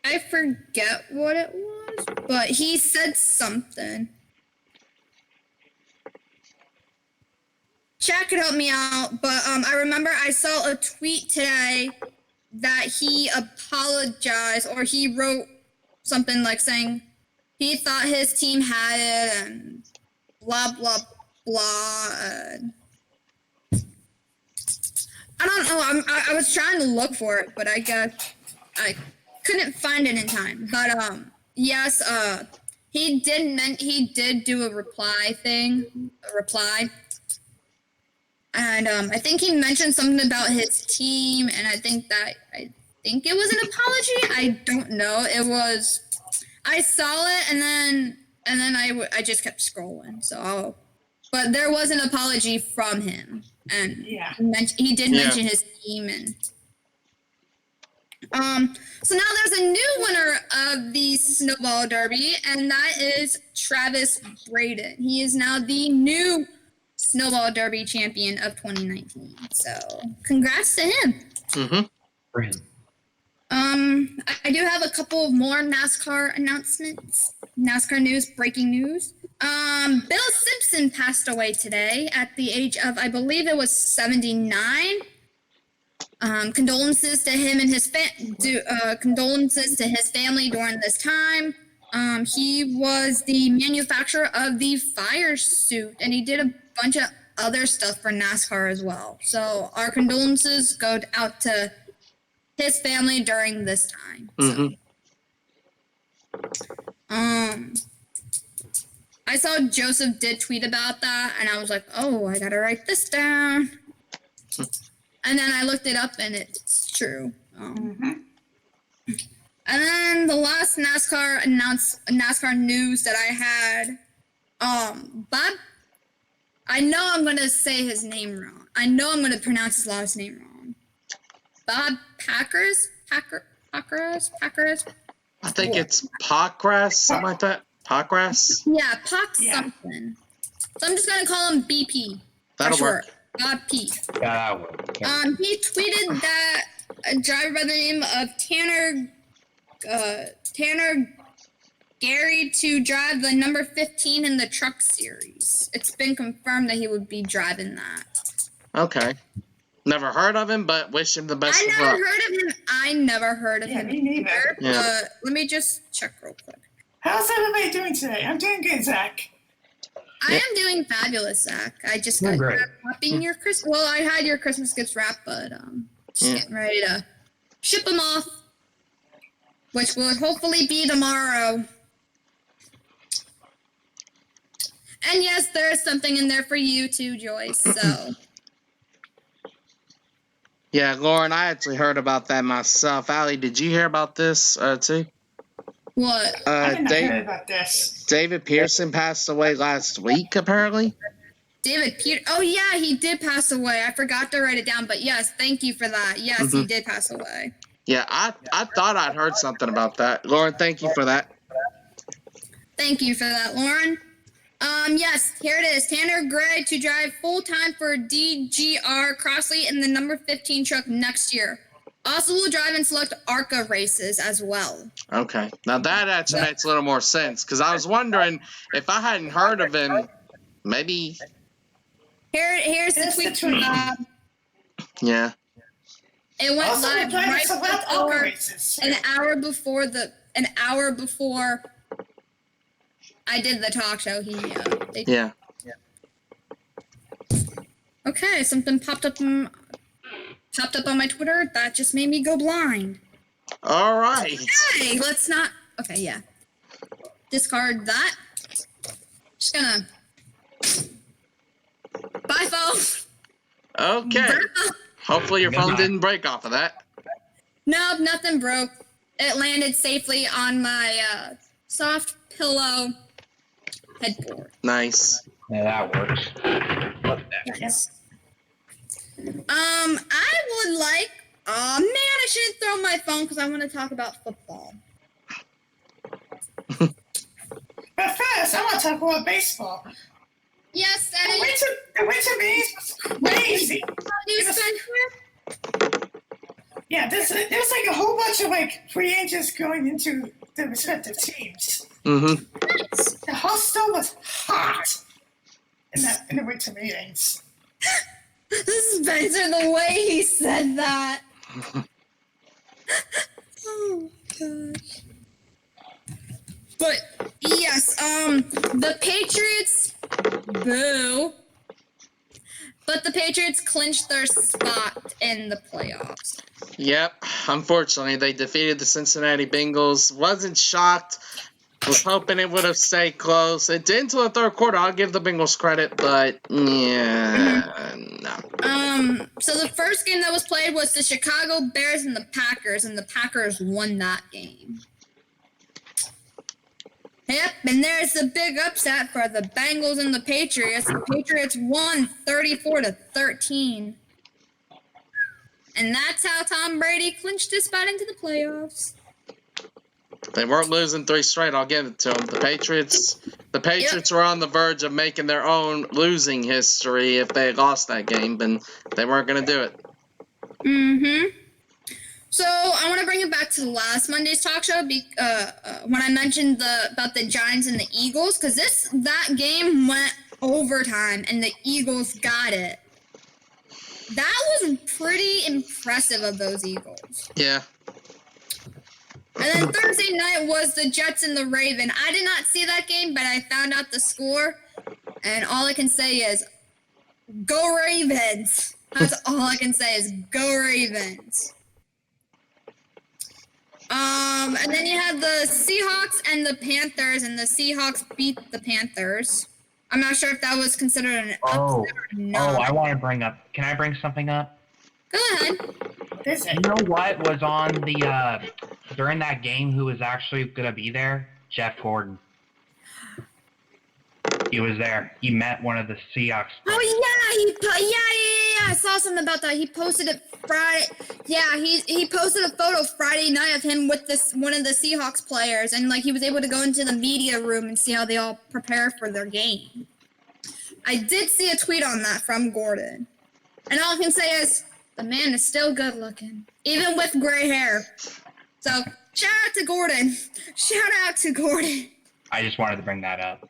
I forget what it was, but he said something. Chat could help me out, but I remember I saw a tweet today that he apologized, or he wrote something like saying he thought his team had it and blah, blah, blah. I don't know. I was trying to look for it, but I guess I couldn't find it in time. But yes, he did do a reply. And I think he mentioned something about his team, and I think it was an apology. I don't know. It was. I saw it, and then I just kept scrolling. So But there was an apology from him, and Yeah. he did mention his team. And so now there's a new winner of the Snowball Derby, and that is Travis Braden. He is now the new Snowball Derby champion of 2019. So congrats to him. Mm-hmm. For him. I do have a couple more NASCAR announcements. NASCAR news, breaking news. Bill Simpson passed away today at the age of, I believe it was 79. Condolences to him and his condolences to his family during this time. He was the manufacturer of the fire suit, and he did a bunch of other stuff for NASCAR as well. So our condolences go out to his family during this time. Mm-hmm. So, I saw Joseph did tweet about that, and I was like, oh, I gotta write this down. And then I looked it up, and it's true. And then the last NASCAR news that I had, Bob, I know I'm going to say his name wrong. I know I'm going to pronounce his last name wrong. Bob Packers? I think it's Pockrass, something like that. Pockrass? Yeah, something. So I'm just going to call him BP. That'll work. Bob P. Yeah, that works. He tweeted that a driver by the name of Tanner Gary to drive the number 15 in the truck series. It's been confirmed that he would be driving that. Okay. Never heard of him, but wish him the best of luck. I never heard of him. Me neither. Yeah. Let me just check real quick. How's everybody doing today? I'm doing good, Zach. I am doing fabulous, Zach. I just got wrapping your Christmas. Well, I had your Christmas gifts wrapped, but just getting ready to ship them off, which will hopefully be tomorrow. And yes, there is something in there for you too, Joyce. So. Yeah, Lauren, I actually heard about that myself. Allie, did you hear about this too? What? I didn't hear about this. David Pearson passed away last week, apparently. Oh, yeah, he did pass away. I forgot to write it down, but yes, thank you for that. Yes, he did pass away. Yeah, I thought I'd heard something about that. Lauren, thank you for that. Thank you for that, Lauren. Yes, here it is. Tanner Gray to drive full-time for DGR Crossley in the number 15 truck next year. Also will drive and select ARCA races as well. Okay. Now that actually makes a little more sense, because I was wondering if I hadn't heard of him, maybe... Here's the tweet. Yeah. It went Also, live right before, an hour before I did the talk show. Yeah. Okay, something popped up on my Twitter that just made me go blind. All right. Hey, let's not. Okay, yeah. Discard that. Just gonna. Bye, phone. Okay. Hopefully your phone didn't break off of that. Nope, nothing broke. It landed safely on my soft pillow headboard. Nice. Yeah, that works. Yes. I would like. Oh man, I shouldn't throw my phone because I want to talk about football. But first, I want to talk about baseball. Yes, that The is. winter meetings was crazy. Yeah, there's like a whole bunch of like free agents going into the respective teams. Mm-hmm. The hostel was hot in the winter meetings. This is better the way he said that. Oh gosh. But yes, the Patriots, boo. But the Patriots clinched their spot in the playoffs. Yep. Unfortunately, they defeated the Cincinnati Bengals. Wasn't shocked. Was hoping it would have stayed close. It did until the third quarter. I'll give the Bengals credit, but yeah, no. So the first game that was played was the Chicago Bears and the Packers the Packers won that game. Yep, and there's the big upset for the Bengals and the Patriots. The Patriots won 34-13. And that's how Tom Brady clinched his spot into the playoffs. They weren't losing 3 straight. I'll give it to them. The Patriots were on the verge of making their own losing history if they had lost that game, but they weren't going to do it. Mm-hmm. So I want to bring it back to last Monday's talk show when I mentioned about the Giants and the Eagles, because that game went overtime and the Eagles got it. That was pretty impressive of those Eagles. Yeah. And then Thursday night was the Jets and the Raven. I did not see that game, but I found out the score, and all I can say is, go Ravens. That's all I can say is, go Ravens. And then you had the Seahawks and the Panthers, and the Seahawks beat the Panthers. I'm not sure if that was considered an upset or not. I want to bring up. Can I bring something up? Go ahead. You know what was on the during that game? Who was actually gonna be there? Jeff Gordon. He was there. He met one of the Seahawks. Oh yeah, I saw something about that. He posted it Friday. Yeah, he posted a photo Friday night of him with one of the Seahawks players, and like he was able to go into the media room and see how they all prepare for their game. I did see a tweet on that from Gordon, and all I can say is the man is still good looking, even with gray hair. So shout out to Gordon. Shout out to Gordon. I just wanted to bring that up.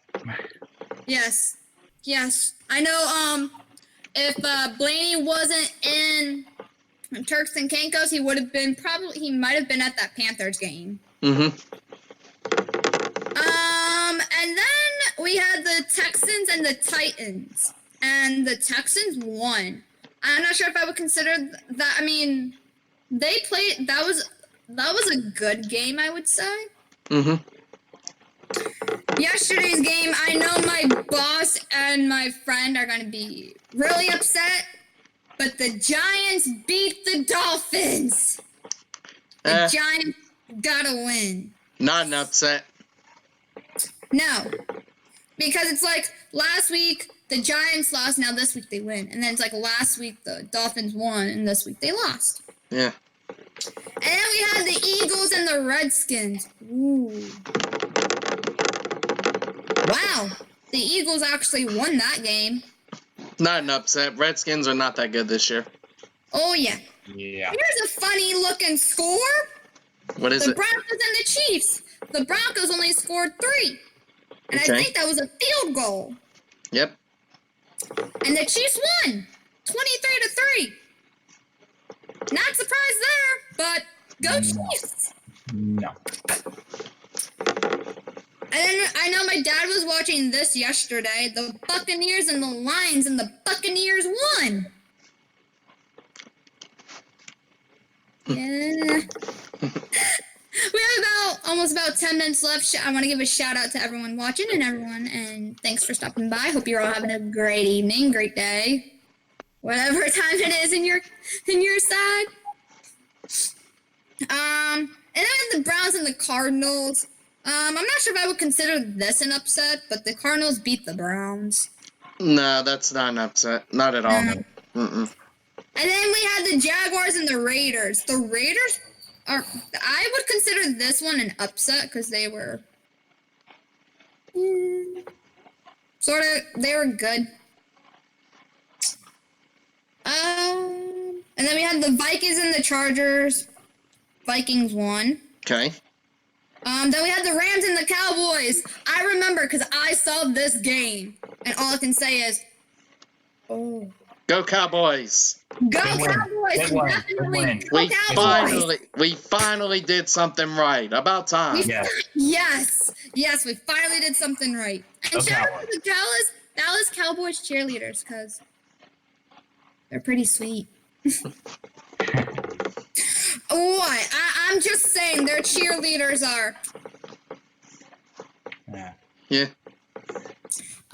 Yes. I know. If Blaney wasn't in Turks and Caicos, he might have been at that Panthers game. Mm-hmm. And then we had the Texans and the Titans, and the Texans won. I'm not sure if I would consider that. I mean, they played. That was a good game, I would say. Mm-hmm. Yesterday's game, I know my boss and my friend are going to be really upset, but the Giants beat the Dolphins. The Giants got to win. Not an upset. No, because it's like last week the Giants lost, now this week they win. And then it's like last week the Dolphins won, and this week they lost. Yeah. And then we had the Eagles and the Redskins. Ooh. Wow, the Eagles actually won that game. Not an upset. Redskins are not that good this year. Oh, yeah. Yeah. Here's a funny looking score. What is the it? Broncos and the Chiefs. The Broncos only scored 3. And Okay. I think that was a field goal. Yep. And the Chiefs won 23-3. Not surprised there, but go Chiefs. No. And then I know my dad was watching this yesterday. The Buccaneers and the Lions, and the Buccaneers won. Yeah. We have almost about 10 minutes left. I want to give a shout out to everyone watching and thanks for stopping by. Hope you're all having a great evening, great day, whatever time it is in your side. And then the Browns and the Cardinals. I'm not sure if I would consider this an upset, but the Cardinals beat the Browns. No, that's not an upset. Not at all. Mm-mm. And then we had the Jaguars and the Raiders. The Raiders I would consider this one an upset because they were they were good. And then we had the Vikings and the Chargers. Vikings won. Okay. Then we had the Rams and the Cowboys. I remember because I saw this game, and all I can say is, oh. Go Cowboys! Go Cowboys! Definitely go Cowboys! We finally did something right. About time. Yes, we finally did something right. And shout out to the Dallas Cowboys cheerleaders, because they're pretty sweet. What? I'm just saying their cheerleaders are. Yeah.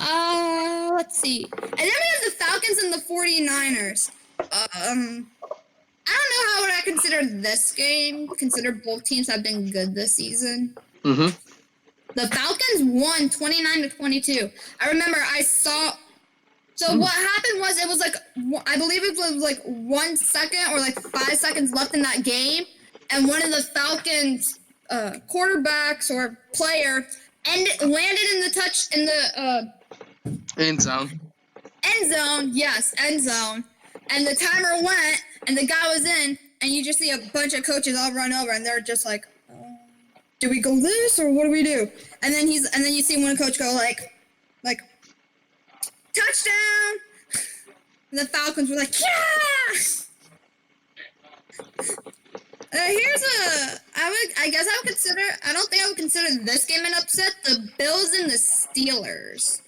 Let's see. And then we have the Falcons and the 49ers. I don't know how would I consider this game. Consider both teams have been good this season. Mm-hmm. the Falcons won 29-22. I remember I saw. So what happened was it was like I believe it was like 1 second or like 5 seconds left in that game, and one of the Falcons quarterbacks or player landed in the End zone. end zone. Yes, end zone. And the timer went, and the guy was in, and you just see a bunch of coaches all run over, and they're just like, "Do we go this or what do we do?" And then you see one coach go like, "Touchdown!" And the Falcons were like, "Yeah!" I don't think I would consider this game an upset. The Bills and the Steelers.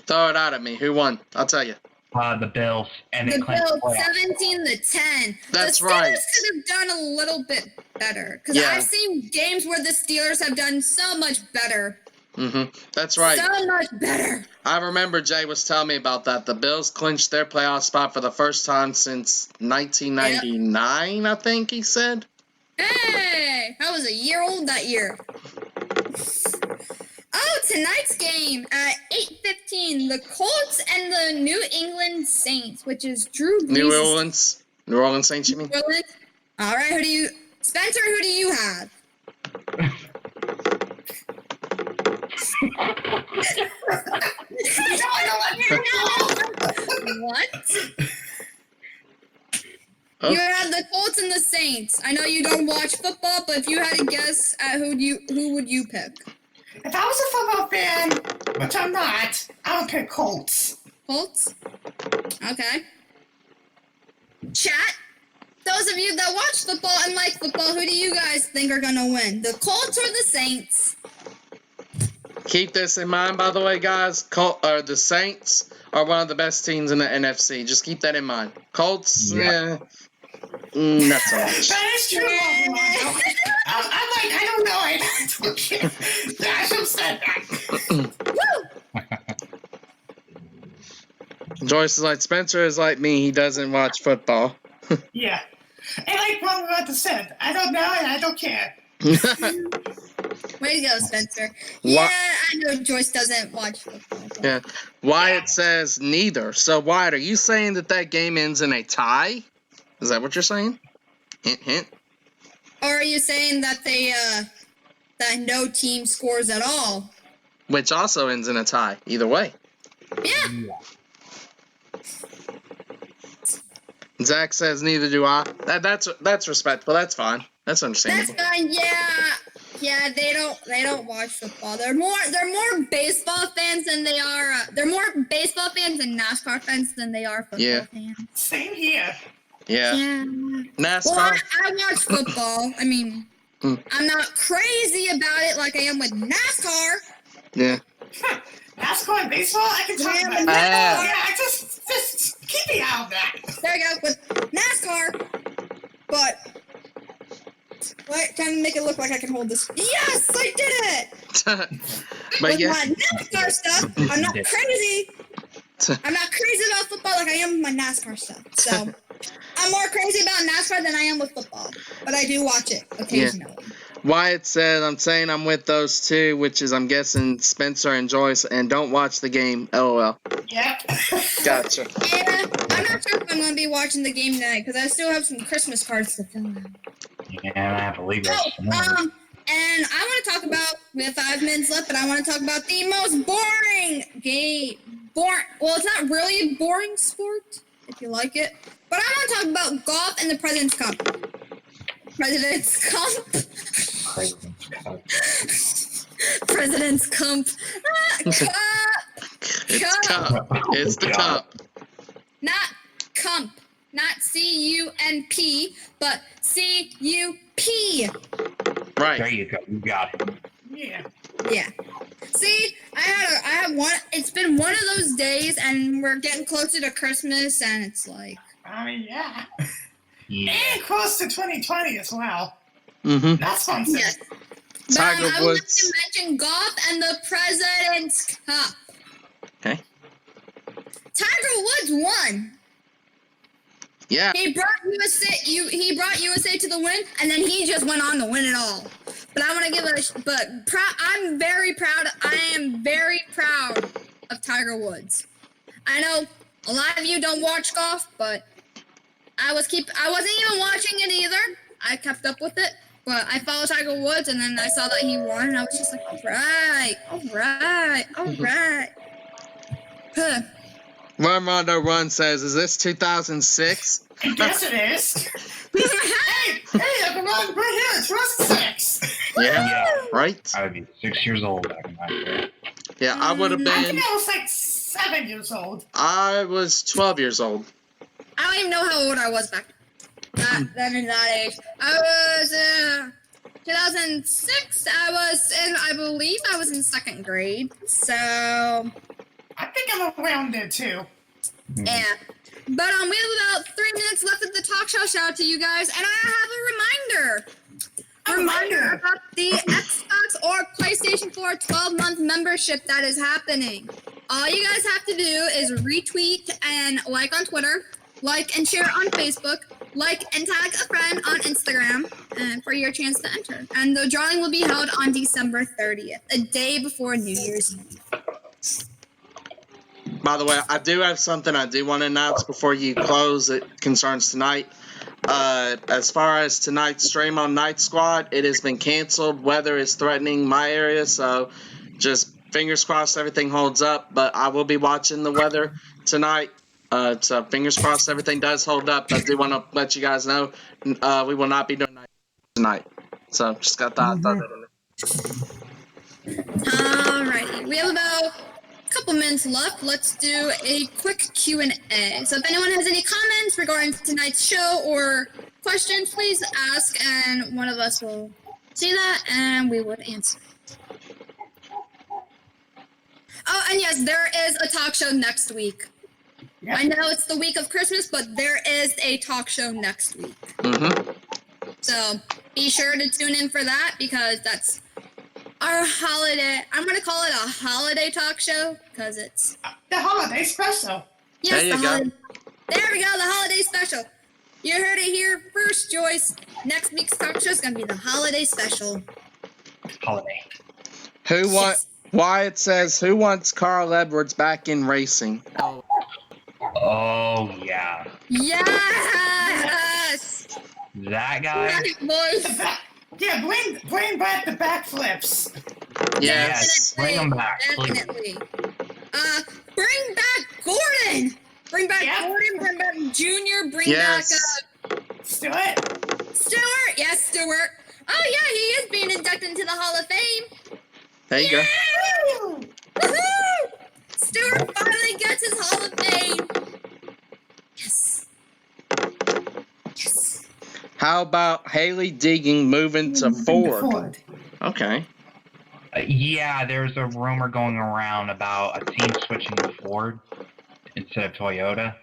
Throw it out at me. Who won? I'll tell you. The Bills. And The they clinched Bills, playoffs. 17-10. That's the Steelers right. could have done a little bit better. Because Yeah. I've seen games where the Steelers have done so much better. That's right. So much better. I remember Jay was telling me about that. The Bills clinched their playoff spot for the first time since 1999, I think he said. Hey! I was a year old that year. Oh, tonight's game at 8:15, the Colts and the New England Saints, which is Drew Brees' New Orleans Saints, you mean? New Orleans. All right, Spencer, who do you have? What? Oh. You have the Colts and the Saints. I know you don't watch football, but if you had to guess at who would you pick? If I was a football fan, which I'm not, I would pick Colts. Colts? Okay. Chat, those of you that watch football and like football, who do you guys think are going to win? The Colts or the Saints? Keep this in mind, by the way, guys. The Saints are one of the best teams in the NFC. Just keep that in mind. Colts, not so much. That is true. I'm like, I don't know. I don't care. I should have said that. Joyce is like, Spencer is like me. He doesn't watch football. Yeah. And like what we about to say, I don't know and I don't care. Way to go, Spencer. Yeah, I know Joyce doesn't watch football. Yeah. Wyatt says neither. So, Wyatt, are you saying that game ends in a tie? Is that what you're saying? Hint, hint. Or are you saying that that no team scores at all? Which also ends in a tie. Either way. Yeah. Zach says neither do I. That's respectable. That's fine. That's understandable. That's fine. Yeah. They don't watch football. They're more baseball fans than they are. They're more baseball fans and NASCAR fans than they are football fans. Same here. Yeah. NASCAR. Well, I watch football. I mean, I'm not crazy about it like I am with NASCAR. Yeah. NASCAR and baseball, I can talk about that. Yeah, just keep me out of that. There you go with NASCAR, but. Wait, trying to make it look like I can hold this. Yes, I did it! But with yeah. my NASCAR stuff, I'm not crazy. I'm not crazy about football like I am with my NASCAR stuff. So, I'm more crazy about NASCAR than I am with football. But I do watch it occasionally. Yeah. Wyatt said, I'm saying I'm with those two, which is, I'm guessing, Spencer and Joyce, and don't watch the game. LOL. Yep. Gotcha. Yeah, I'm not sure if I'm going to be watching the game tonight, because I still have some Christmas cards to fill out. Yeah, I have to leave that. And I want to talk about, we have 5 minutes left, but I want to talk about the most boring game. Well, it's not really a boring sport, if you like it. But I want to talk about golf and the President's Cup. President's Cup. President's Cup. It's cup. It's the cup. Not Cump. Not C-U-N-P, but C-U-P. Right. There you go. You got it. Yeah. Yeah. See, I had one. It's been one of those days, and we're getting closer to Christmas, and it's like. I mean, yeah. Yeah. And close to 2020 as well. Mm-hmm. That's fun. Yes. But Tiger I would like Woods. to mention golf and the President's Cup. Okay. Tiger Woods won. Yeah. He brought USA to the win, and then he just went on to win it all. But I want to give I'm very proud. I am very proud of Tiger Woods. I know a lot of you don't watch golf, but I wasn't even watching it either. I kept up with it, but I followed Tiger Woods, and then I saw that he won, and I was just like, all right. Huh. Run Rondo Run says, "Is this 2006?" Yes, it is. hey, everyone, we're here. It's 2006. Yeah. Right. I would be 6 years old back in that year. Yeah, I would have I been. think I was like 7 years old. I was 12 years old. I don't even know how old I was back then in that age. I was 2006. I believe I was in second grade. So I think I'm around there too. yeah. But we have about 3 minutes left of the talk show. Shout out to you guys, and I have a reminder about the Xbox or PlayStation 4 12-month membership that is happening. All you guys have to do is retweet and like on Twitter, like and share on Facebook, like and tag a friend on Instagram, and for your chance to enter. And the drawing will be held on December 30th, a day before New Year's Eve. By the way, I do have something I do want to announce before you close. It concerns tonight. As far as tonight's stream on Night Squad, it has been canceled. Weather is threatening my area, so just fingers crossed everything holds up. But I will be watching the weather tonight. So fingers crossed everything does hold up. I do want to let you guys know we will not be doing night tonight. So just got that. Throw that in there. Alrighty, we have about a couple minutes left. Let's do a quick Q&A. So if anyone has any comments regarding tonight's show or questions, please ask, and one of us will see that, and we would answer. Oh, and yes, there is a talk show next week. Yep. I know it's the week of Christmas, but there is a talk show next week. Mm-hmm. So be sure to tune in for that, because that's our holiday. I'm going to call it a holiday talk show because it's The holiday special. yes, There you go. There we go, the holiday special. You heard it here first, Joyce. Next week's talk show is going to be the holiday special. Holiday. Wyatt says, "Who wants Carl Edwards back in racing?" Oh, yeah. Yes! That guy? Right, boys. Yeah, bring back the backflips. Yes. Bring him back, please. Definitely. Bring back Gordon. Bring back Yeah. Gordon. Bring back Junior. Bring Yes. back Stuart. Stewart. Yes, Stewart. Oh yeah, he is being inducted into the Hall of Fame. There you go. Woo! Woohoo! Stewart finally gets his Hall of Fame. Yes. Yes. How about Haley Deegan moving to Ford? Okay. Yeah, there's a rumor going around about a team switching to Ford instead of Toyota.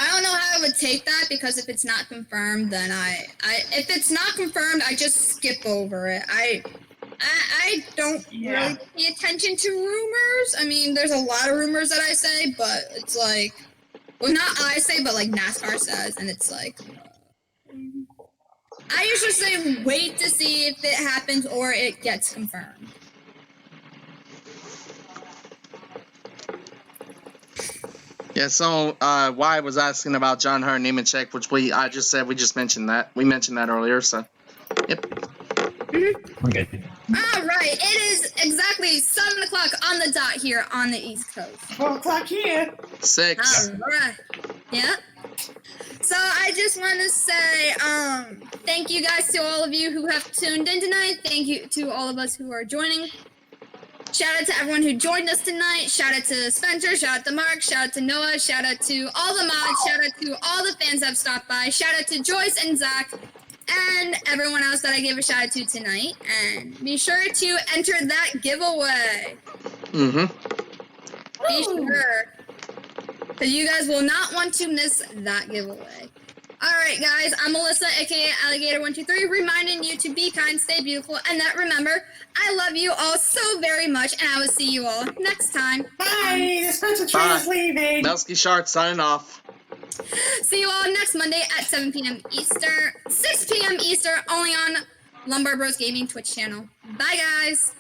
I don't know how I would take that, because if it's not confirmed, then if it's not confirmed, I just skip over it. I don't really pay attention to rumors. I mean, there's a lot of rumors that I say, but it's like, well, not I say, but like NASCAR says, and it's like, I usually say wait to see if it happens or it gets confirmed. Yeah, so Wyatt was asking about John Hurt Nemechek, which I just said we just mentioned that. We mentioned that earlier, so yep. We're good. All right, it is exactly 7 o'clock on the dot here on the East Coast. 4 o'clock here. 6. All right. Yeah. So I just want to say thank you guys to all of you who have tuned in tonight. Thank you to all of us who are joining. Shout out to everyone who joined us tonight. Shout out to Spencer. Shout out to Mark. Shout out to Noah. Shout out to all the mods. Shout out to all the fans that have stopped by. Shout out to Joyce and Zach and everyone else that I gave a shout out to tonight. And be sure to enter that giveaway. Mm-hmm. Be sure. Because you guys will not want to miss that giveaway. Alright guys, I'm Alyssa, aka AllyGator123, reminding you to be kind, stay beautiful, and that remember, I love you all so very much, and I will see you all next time. Bye. The special train is leaving. Melsky Shark signing off. See you all next Monday at 7 p.m. Eastern, 6 p.m. Eastern, only on Lombard Bros Gaming Twitch channel. Bye guys!